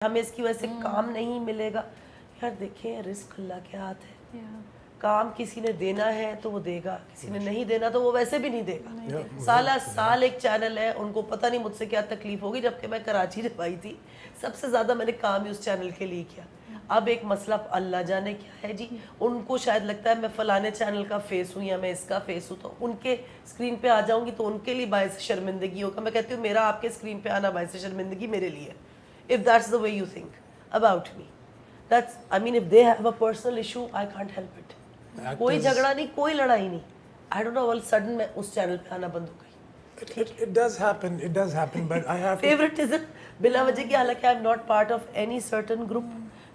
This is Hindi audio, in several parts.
हमें इसकी वजह से काम नहीं मिलेगा। यार देखें, रिस्क अल्लाह के हाथ है। काम किसी ने देना है तो वो देगा, किसी ने नहीं देना तो वो वैसे भी नहीं देगा। साला साल एक चैनल है, उनको पता नहीं मुझसे क्या तकलीफ होगी। जबकि मैं कराची जब आई थी, सबसे ज़्यादा मैंने काम ही उस चैनल के लिए किया। अब एक मसला अल्लाह जाने क्या है जी, उनको शायद लगता है मैं फलाने चैनल का फेस हूँ या मैं इसका फेस हूँ, तो उनके स्क्रीन पे आ जाऊँगी तो उनके लिए बायस शर्मिंदगी होगा। मैं कहती हूँ मेरा आपके स्क्रीन पे आना बायस शर्मिंदगी मेरे लिए, if that's the way you think about me. That's, I mean, if they have a personal issue, I can't help it. कोई झगड़ा नहीं, कोई लड़ाई नहीं। I don't know, all of a sudden मैं उस चैनल पे आना बंद हो गई। It does happen, but I have to... Favoritism बिला वजह की, हालांकि I'm not part of any certain group.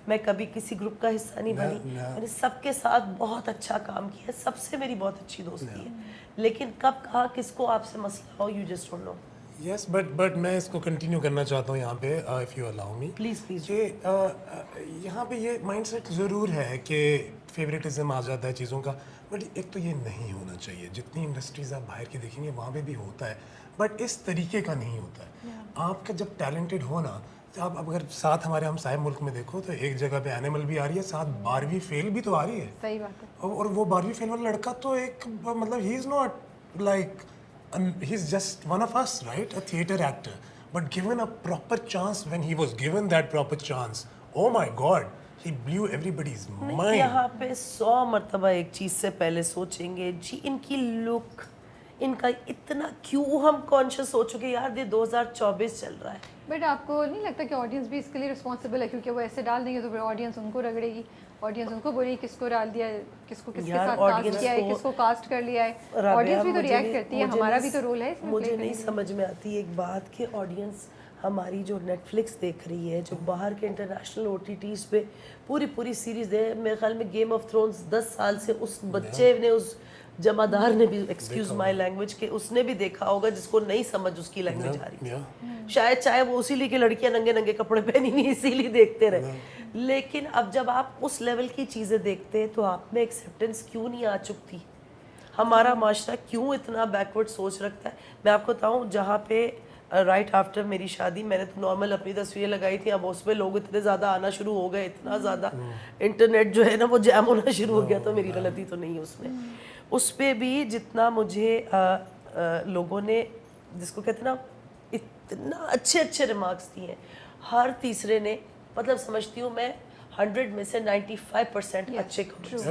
मैं कभी किसी ग्रुप का हिस्सा नहीं बनी। मैंने सबके साथ बहुत अच्छा काम किया, सबसे मेरी बहुत अच्छी दोस्ती है। लेकिन कब कहा किसको आपसे मसला हो, you just don't know. Yes, but मैं इसको कंटिन्यू करना चाहता हूँ यहाँ पे, if you allow me. Please, please. ये यहाँ पे ये माइंडसेट ज़रूर है कि फेवरेटिज्म आ जाता है चीज़ों का, बट एक तो ये नहीं होना चाहिए। जितनी इंडस्ट्रीज आप बाहर की देखेंगे वहाँ पे भी होता है, बट इस तरीके का नहीं होता है। आपका जब टैलेंटेड हो ना, तो आप अगर साथ हमारे हम सारे मुल्क में देखो तो एक जगह पे एनिमल भी आ रही है, साथ 12वीं फेल भी तो आ रही है। सही बात है। और वो 12वीं फेल वाला लड़का तो एक मतलब he is not like he's just one of us, right? A theater actor, but given a proper chance, when he was given that proper chance, oh my God, he blew everybody's mind. यहाँ पे 100 मरतबा एक चीज़ से पहले सोचेंगे जी, इनकी लुक, इनका इतना क्यों हम कॉन्शियस हो चुके यार। ये 2024 चल रहा है। बट आपको नहीं लगता कि ऑडियंस भी इसके लिए रिस्पॉन्सिबल है? क्योंकि वो ऐसे डाल देंगे तो फिर ऑडियंस उनको रगड़ेगी, ऑडियंस उनको बोलेगी किसको डाल दिया है, किसको किसके साथ कास्ट किया है, किसको कास्ट कर लिया है। ऑडियंस भी तो रिएक्ट करती है, हमारा भी तो रोल है इसमें। मुझे नहीं समझ में आती एक बात कि ऑडियंस हमारी जो नेटफ्लिक्स देख रही है, जो बाहर के इंटरनेशनल OTTs पे पूरी सीरीज है, मेरे ख्याल में गेम ऑफ थ्रोन्स 10 साल से उस बच्चे ने, उस जमादार ने भी, एक्सक्यूज माय लैंग्वेज, के उसने भी देखा होगा जिसको नहीं समझ उसकी लैंग्वेज आ रही थी। शायद चाहे वो इसीलिए कि लड़कियां नंगे नंगे कपड़े पहनी नहीं इसीलिए देखते रहे। लेकिन अब जब आप उस लेवल की चीज़ें देखते हैं तो आप में एक्सेप्टेंस क्यों नहीं आ चुकती? हमारा माशरा क्यों इतना बैकवर्ड सोच रखता है? मैं आपको बताऊँ, जहाँ पे राइट आफ्टर मेरी शादी मैंने तो नॉर्मल अपनी तस्वीरें लगाई थी, अब उसमें लोग इतने ज़्यादा आना शुरू हो गए, इतना ज़्यादा इंटरनेट जो है ना वो जैम होना शुरू हो गया। तो मेरी गलती तो नहीं है उसमें। उस पर भी जितना मुझे लोगों ने, जिसको कहते हैं ना, इतना अच्छे रिमार्क्स दिए हैं। हर तीसरे ने, मतलब समझती हूँ मैं 100 में से 95% अच्छे कमेंट्स।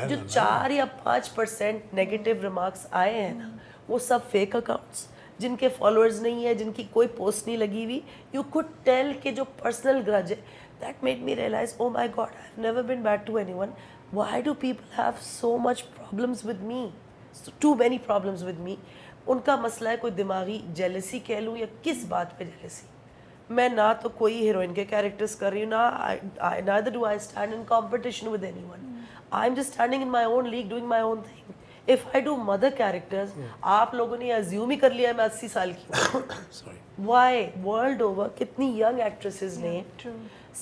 जो 4 या 5% नेगेटिव रिमार्क्स आए हैं ना, वो सब फेक अकाउंट्स, जिनके फॉलोअर्स नहीं है, जिनकी कोई पोस्ट नहीं लगी हुई। यू कुड टेल के जो पर्सनल ग्रज है, that made me realise, oh my God, I have never been bad to anyone. Why do people have so much problems with me, too many problems with me? उनका मसला है कोई दिमागी जेलसी कह लूँ या किस बात पे जेलसी। मैं ना तो कोई हीरोइन के कैरेक्टर्स कर रही हूँ, ना neither do I stand in competition with anyone. I'm just standing in my own league, doing my own thing. If I do mother characters, आप लोगों ने अज्यूम ही कर लिया है मैं 80 साल की हूँ। Why? World over कितनी यंग एक्ट्रेसेस ने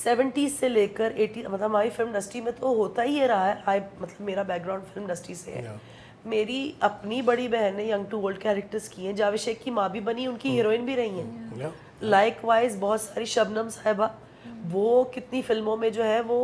70s से लेकर 80, मतलब हमारी फिल्म इंडस्ट्री में तो होता ही रहा है। मतलब मेरा बैकग्राउंड फिल्म इंडस्ट्री से है। मेरी अपनी बड़ी बहन ने यंग टू ओल्ड कैरेक्टर्स किए हैं। जावेद शेख की माँ भी बनी, उनकी हीरोइन भी रही हैं। लाइकवाइज बहुत सारी, शबनम साहिबा, वो कितनी फिल्मों में जो है वो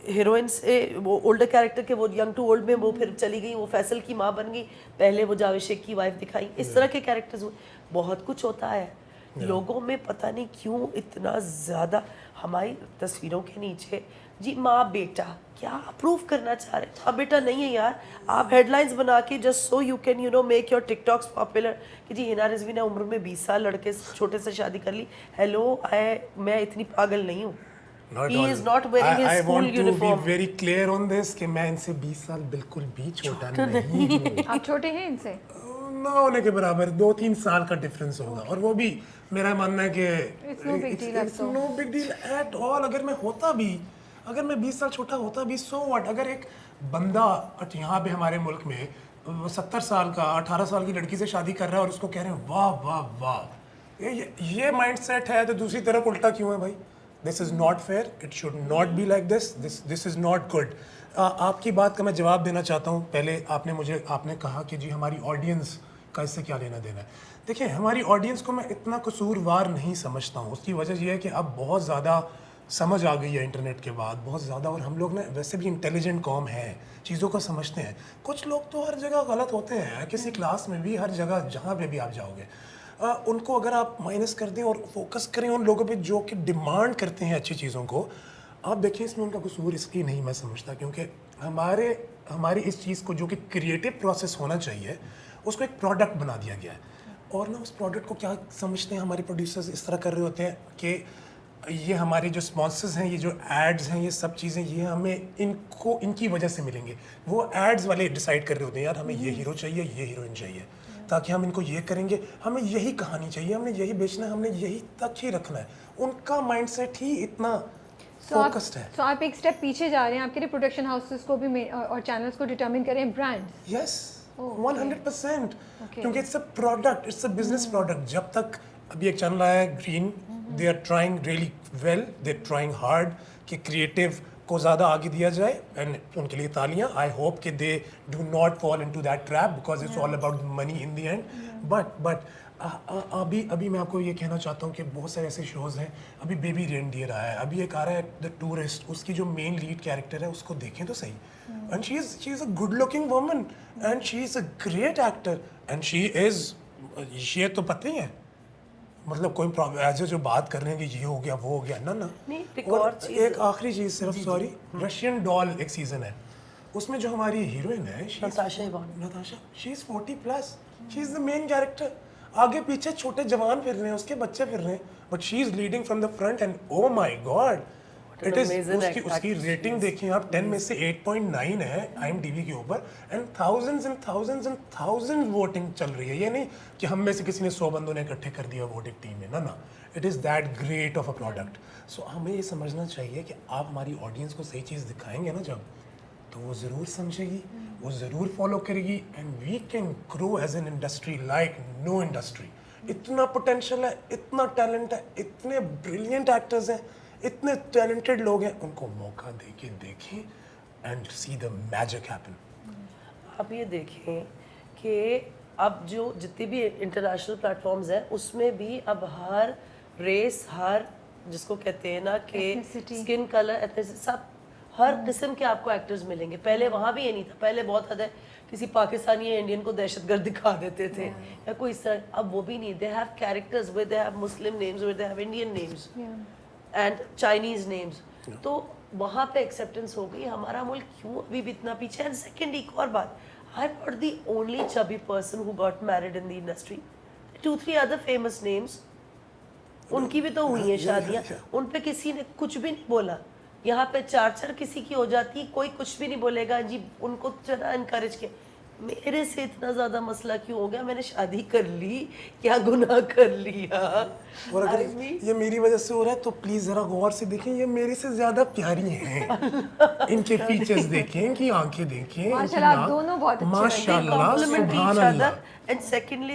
हीरोइन से, वो ओल्डर कैरेक्टर के, वो यंग टू ओल्ड में वो फिर चली गई, वो फैसल की माँ बन गई, पहले वो जावेद शेख की वाइफ दिखाई। इस तरह के कैरेक्टर्स हुए। बहुत कुछ होता है। लोगों में पता नहीं क्यों इतना ज़्यादा हमारी तस्वीरों के नीचे जी माँ बेटा क्या अप्रूव करना चाह रहे हैं? अब बेटा नहीं है यार, आप हेडलाइंस बना के just so you can make your TikToks popular कि जी हिना रिजवी ने उम्र में 20 साल लड़के छोटे से शादी कर ली। हेलो, मैं इतनी पागल नहीं हूँ। He is not wearing his school uniform. I want to be very clear on this कि मैं इनसे 20 साल बिल्कुल भी छोटा नहीं हूँ। आप छोटे हैं इनसे? ना होने के बराबर 2-3 साल का डिफरेंस होगा, और वो भी मेरा मानना है कि It's no big deal at all। अगर मैं होता भी, अगर मैं 20 साल छोटा होता भी, सो व्हाट? अगर एक बंदा यहाँ पे हमारे मुल्क में 70 साल का 18 साल की लड़की से शादी कर रहा है और उसको कह रहे हैं वाह वाह वाह, ये माइंडसेट है, तो दूसरी तरफ उल्टा क्यों है भाई? This is not fair, it should not be like this is not good. आपकी बात का मैं जवाब देना चाहता हूँ। पहले आपने कहा कि जी हमारी ऑडियंस का इससे क्या लेना देना है। देखिए हमारी ऑडियंस को मैं इतना कसूरवार नहीं समझता हूँ। उसकी वजह यह है कि अब बहुत ज़्यादा समझ आ गई है इंटरनेट के बाद, बहुत ज़्यादा, और हम लोग ना वैसे भी इंटेलिजेंट कॉम है, चीज़ों को समझते हैं। कुछ लोग तो हर जगह गलत होते हैं, किसी क्लास में भी, हर जगह जहाँ पे भी आप जाओगे। उनको अगर आप माइनस कर दें और फोकस करें उन लोगों पे जो कि डिमांड करते हैं अच्छी चीज़ों को, आप देखिए इसमें उनका कसूर इसलिए नहीं मैं समझता क्योंकि हमारी इस चीज़ को जो कि क्रिएटिव प्रोसेस होना चाहिए उसको एक प्रोडक्ट बना दिया गया है। और ना उस प्रोडक्ट को क्या समझते हैं हमारे प्रोड्यूसर्स, इस तरह कर रहे होते हैं कि ये हमारे जो स्पॉन्सर्स हैं, ये जो एड्स हैं, ये सब चीज़ें ये हमें इनको इनकी वजह से मिलेंगे। वो एड्स वाले डिसाइड कर रहे होते हैं यार हमें ये हीरो चाहिए, ये हीरोइन चाहिए, ताकि हम इनको ये करेंगे, हमें यही कहानी चाहिए, हमने यही बेचना है, हमने यही तक ही रखना है। उनका माइंडसेट ही इतना फोकस्ड है। तो आप एक स्टेप पीछे जा रहे हैं, आपके लिए प्रोडक्शन हाउसेस को भी और चैनल्स को डिटरमिन करें ब्रांड्स। यस 100%, क्योंकि it's a product, it's a business product. जब तक अभी एक चैनल आया है green, they are trying really well, they are trying hard कि क्रिएटिव को ज़्यादा आगे दिया जाए, एंड उनके लिए तालियां। आई होप कि they do not fall into that trap because it's all about money in the end. But अभी मैं आपको ये कहना चाहता हूँ कि बहुत सारे ऐसे शोज़ हैं। अभी बेबी रेनडियर आया है, अभी एक आ रहा है द टूरिस्ट, उसकी जो मेन लीड कैरेक्टर है उसको देखें तो सही, and she is a good looking woman and she is a great actor and she ये तो पता ही है, मतलब कोई प्रॉब्लम ऐसे जो बात कर रहे हैं कि ये हो गया वो हो गया, ना नहीं, एक और और चीज़- एक आखिरी चीज़ सिर्फ, सॉरी, रशियन डॉल एक सीज़न है, उसमें जो हमारी हीरोइन है Natasha, she is 40+, she is the main character. आगे पीछे छोटे जवान फिर रहे हैं, उसके बच्चे फिर रहे हैं, but she is leading from the front end oh my God, it is उसकी रेटिंग देखिए आप, 10 में से 8.9 है IMDb के ऊपर, एंड थाउजेंड्स वोटिंग चल रही है। ये नहीं कि हम में से किसी ने 100 बंदों ने इकट्ठे कर दिया वोट एक टीम में, ना, it is that great of a product. So हमें ये समझना चाहिए कि आप हमारी ऑडियंस को सही चीज़ दिखाएंगे ना जब, तो वो ज़रूर समझेगी, वो ज़रूर फॉलो करेगी, and we can grow as an industry like no industry. इतना पोटेंशियल है, इतना टैलेंट है, इतने ब्रिलियंट एक्टर्स हैं, इतने टैलेंटेड लोग हैं, उनको मौका देके देखें and see the magic happen. आप ये देखें कि अब जो जितने भी इंटरनेशनल प्लेटफॉर्म्स हैं उसमें भी अब हर रेस, हर जिसको कहते हैं ना कि Ethnicity. स्किन कलर, एथनिसिटी, सब हर किस्म के आपको एक्टर्स मिलेंगे। पहले वहाँ भी ये नहीं था, पहले बहुत हद है किसी पाकिस्तानी या इंडियन को दहशतगर्द दिखा देते थे या कोई इस तरह, अब वो भी नहीं। They have characters with, they have Muslim names, with they have Indian names and Chinese names. तो वहाँ पे एक्सेप्टेंस हो गई। हमारा मुल्क क्यों अभी भी इतना पीछे? एंड सेकेंड एक और बात, I am not the only chubby person who got married in the industry. 2-3 other famous names, उनकी भी तो हुई हैं शादियाँ, उन पे किसी ने कुछ भी नहीं बोला। यहाँ पे 4 किसी की हो जाती है, कोई कुछ भी नहीं बोलेगा जी, उनको ज़रा इनकरेज किया। मेरे से इतना ज़्यादा मसला क्यों हो गया? मैंने शादी कर ली, क्या गुनाह कर लिया? और अगर ये मेरी वजह से हो रहा है तो प्लीज जरा गौर से देखें, ये मेरे से ज्यादा प्यारी हैं। इनके फीचर्स देखें, इनकी आंखें देखें, माशाल्लाह, आप दोनों बहुत अच्छे हैं। माशाल्लाह, सुभान अल्लाह। And secondly